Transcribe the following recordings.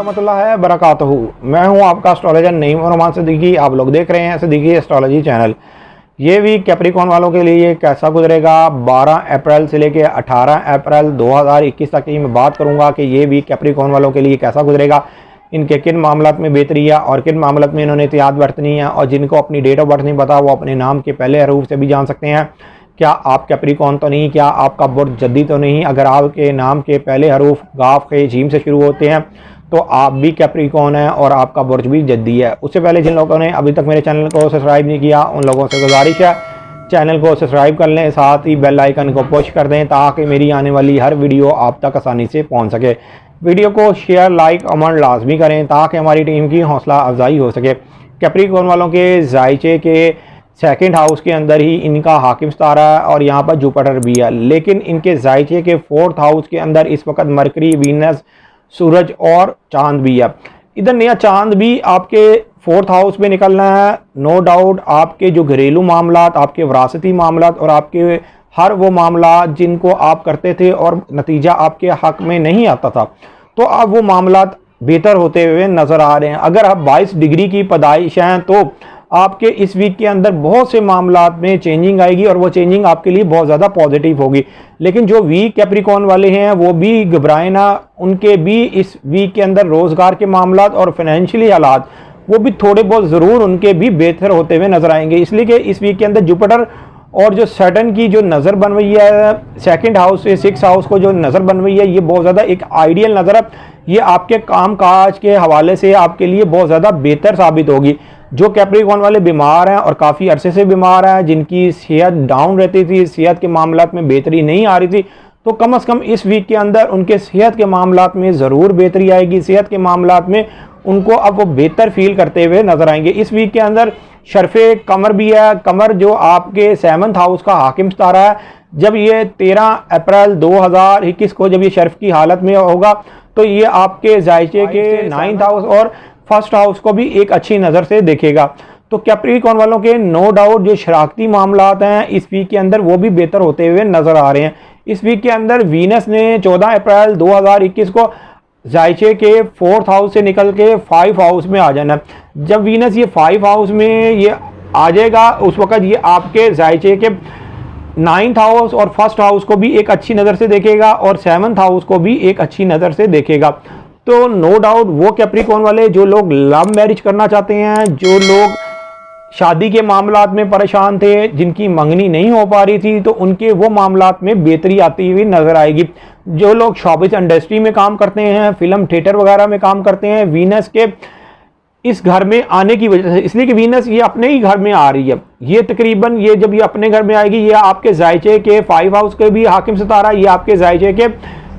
वरहमतुल्लाहि बरकातहू। मैं हूं आपका एस्ट्रोलॉजर नईम रहमान सिद्दीकी। आप लोग देख रहे हैं सिद्दीकी एस्ट्रोलॉजी चैनल। ये वीक कैप्रिकॉर्न वालों के लिए कैसा गुजरेगा 12 अप्रैल से लेकर 18 अप्रैल 2021 तक की मैं बात करूंगा कि ये वीक कैप्रिकॉर्न वालों के लिए कैसा गुजरेगा, इनके किन मामलों में बेहतरी है और किन मामलों में इन्होंने एहतियात बरतनी है। और जिनको अपनी डेट ऑफ बर्थ नहीं पता वो अपने नाम के पहले हरूफ से भी जान सकते हैं। क्या आप कैप्रिकॉर्न तो नहीं, क्या आपका बुर्ज जद्दी तो नहीं। अगर आपके नाम के पहले हरूफ गाफ के जीम से शुरू होते हैं तो आप भी कैप्रिकॉर्न है और आपका बुर्ज भी जद्दी है। उससे पहले जिन लोगों ने अभी तक मेरे चैनल को सब्सक्राइब नहीं किया उन लोगों से गुजारिश है चैनल को सब्सक्राइब कर लें, साथ ही बेल आइकन को पुश कर दें ताकि मेरी आने वाली हर वीडियो आप तक आसानी से पहुंच सके। वीडियो को शेयर लाइक कमेंट लाजमी करें ताकि हमारी टीम की हौसला अफजाई हो सके। कैप्रिकॉर्न वालों के जायचे के सेकंड हाउस के अंदर ही इनका हाकिम सितारा है और यहाँ पर जुपिटर भी है, लेकिन इनके जायचे के फोर्थ हाउस के अंदर इस वक्त मरकरी, वीनस, सूरज और चांद भी है। इधर नया चांद भी आपके फोर्थ हाउस में निकलना है। नो डाउट आपके जो घरेलू मामलात, आपके विरासती मामलात और आपके हर वो मामला जिनको आप करते थे और नतीजा आपके हक में नहीं आता था, तो अब वो मामलात बेहतर होते हुए नज़र आ रहे हैं। अगर आप 22 डिग्री की पैदाइश हैं तो आपके इस वीक के अंदर बहुत से मामलात में चेंजिंग आएगी और वो चेंजिंग आपके लिए बहुत ज़्यादा पॉजिटिव होगी। लेकिन जो वीक कैप्रिकॉर्न वाले हैं वो भी घबराए ना, उनके भी इस वीक के अंदर रोज़गार के मामलात और फाइनेंशियली हालात वो भी थोड़े बहुत ज़रूर उनके भी बेहतर होते हुए नज़र आएंगे। इसलिए कि इस वीक के अंदर जुपिटर और जो सैटर्न की जो नज़र बन रही है सेकंड हाउस से सिक्स हाउस को जो नज़र बन रही है ये बहुत ज़्यादा एक आइडियल नज़र है। ये आपके काम काज के हवाले से आपके लिए बहुत ज़्यादा बेहतर साबित होगी। जो कैप्रिकॉर्न वाले बीमार हैं और काफ़ी अरसे से बीमार हैं, जिनकी सेहत डाउन रहती थी, सेहत के मामलात में बेहतरी नहीं आ रही थी, तो कम से कम इस वीक के अंदर उनके सेहत के मामलात में ज़रूर बेहतरी आएगी। सेहत के मामलात में उनको अब वो बेहतर फील करते हुए नजर आएंगे। इस वीक के अंदर शर्फे कमर भी है। कमर जो आपके 7th हाउस का हाकिम सितारा है, जब ये 13 अप्रैल 2021 को जब ये शर्फ की हालत में होगा तो ये आपके जायचे के 9th हाउस और फर्स्ट हाउस को भी एक अच्छी नज़र से देखेगा। तो कैप्रिकॉर्न वालों के नो डाउट जो शराकती मामलात हैं इस वीक के अंदर वो भी बेहतर होते हुए नजर आ रहे हैं। इस वीक के अंदर वीनस ने 14 अप्रैल 2021 को जायचे के 4th हाउस से निकल के 5 हाउस में आ जाना। जब वीनस ये 5 हाउस में ये आ जाएगा उस वक्त ये आपके जायचे के 9th हाउस और फर्स्ट हाउस को भी एक अच्छी नज़र से देखेगा और 7th हाउस को भी एक अच्छी नज़र से देखेगा। तो नो डाउट वो कैप्रिकॉर्न वाले जो लोग लव मैरिज करना चाहते हैं, जो लोग शादी के मामलात में परेशान थे, जिनकी मंगनी नहीं हो पा रही थी, तो उनके वो मामलात में बेहतरी आती हुई नजर आएगी। जो लोग शोबिस इंडस्ट्री में काम करते हैं, फिल्म थिएटर वगैरह में काम करते हैं, वीनस के इस घर में आने की वजह से, इसलिए कि वीनस ये अपने ही घर में आ रही है, ये तकरीबन ये जब ये अपने घर में आएगी ये आपके जायचे के 5 हाउस के भी हाकिम सितारा, ये आपके जायचे के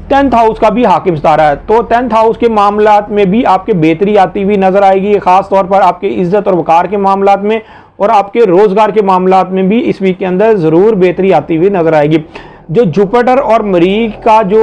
10th हाउस का भी हाकिम सितारा है। तो 10th हाउस के मामलात में भी आपके बेहतरी आती हुई नजर आएगी, खास तौर पर आपके इज्जत और वकार के मामलात में और आपके रोजगार के मामलात में भी इस वीक के अंदर जरूर बेहतरी आती हुई नजर आएगी। जो जुपिटर और मरीख का जो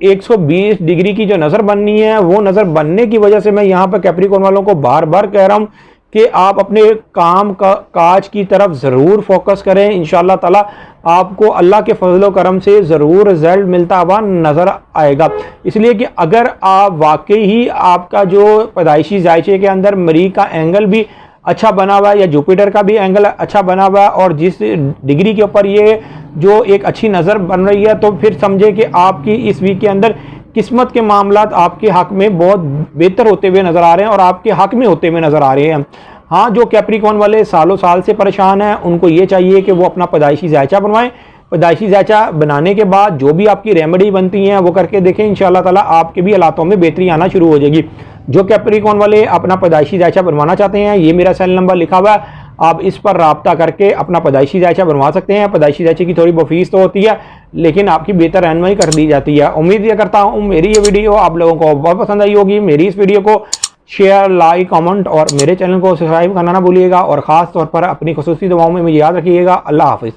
120 डिग्री की जो नजर बननी है वो नजर बनने की वजह से मैं यहाँ पर कैप्रिकॉर्न वालों को बार बार कह रहा हूँ कि आप अपने काम काज की तरफ ज़रूर फोकस करें। इंशाअल्लाह ताला आपको अल्लाह के फजल करम से ज़रूर रिजल्ट मिलता हुआ नज़र आएगा। इसलिए कि अगर आप वाकई ही आपका जो पैदाइशी जायचे के अंदर मरीख का एंगल भी अच्छा बना हुआ है या जुपिटर का भी एंगल अच्छा बना हुआ है और जिस डिग्री के ऊपर ये जो एक अच्छी नज़र बन रही है, तो फिर समझे कि आपकी इस वीक के अंदर किस्मत के मामलात आपके हक में बहुत बेहतर होते हुए नज़र आ रहे हैं और आपके हक में होते हुए नज़र आ रहे हैं। हाँ, जो कैप्रिकॉर्न वाले सालों साल से परेशान हैं उनको ये चाहिए कि वो अपना पैदाइशी जायचा बनवाएं। पैदाइशी जायचा बनाने के बाद जो भी आपकी रेमेडी बनती हैं वो करके देखें, इंशाअल्लाह ताला आपके भी हालातों में बेहतरी आना शुरू हो जाएगी। जो कैप्रिकॉर्न वाले अपना पैदाइशी जायचा बनवाना चाहते हैं, ये मेरा सेल नंबर लिखा हुआ है, आप इस पर राब्ता करके अपना पैदाइशी जायचा बनवा सकते हैं। पैदाइशी जायचे की थोड़ी बहुत फीस तो होती है लेकिन आपकी बेहतर रहनुमाई कर दी जाती है। उम्मीद ये करता हूँ मेरी ये वीडियो आप लोगों को बहुत पसंद आई होगी। मेरी इस वीडियो को शेयर लाइक कमेंट और मेरे चैनल को सब्सक्राइब करना ना भूलिएगा और ख़ास तौर पर अपनी खुसूसी दुआओं में मुझे याद रखिएगा। अल्लाह हाफिज़।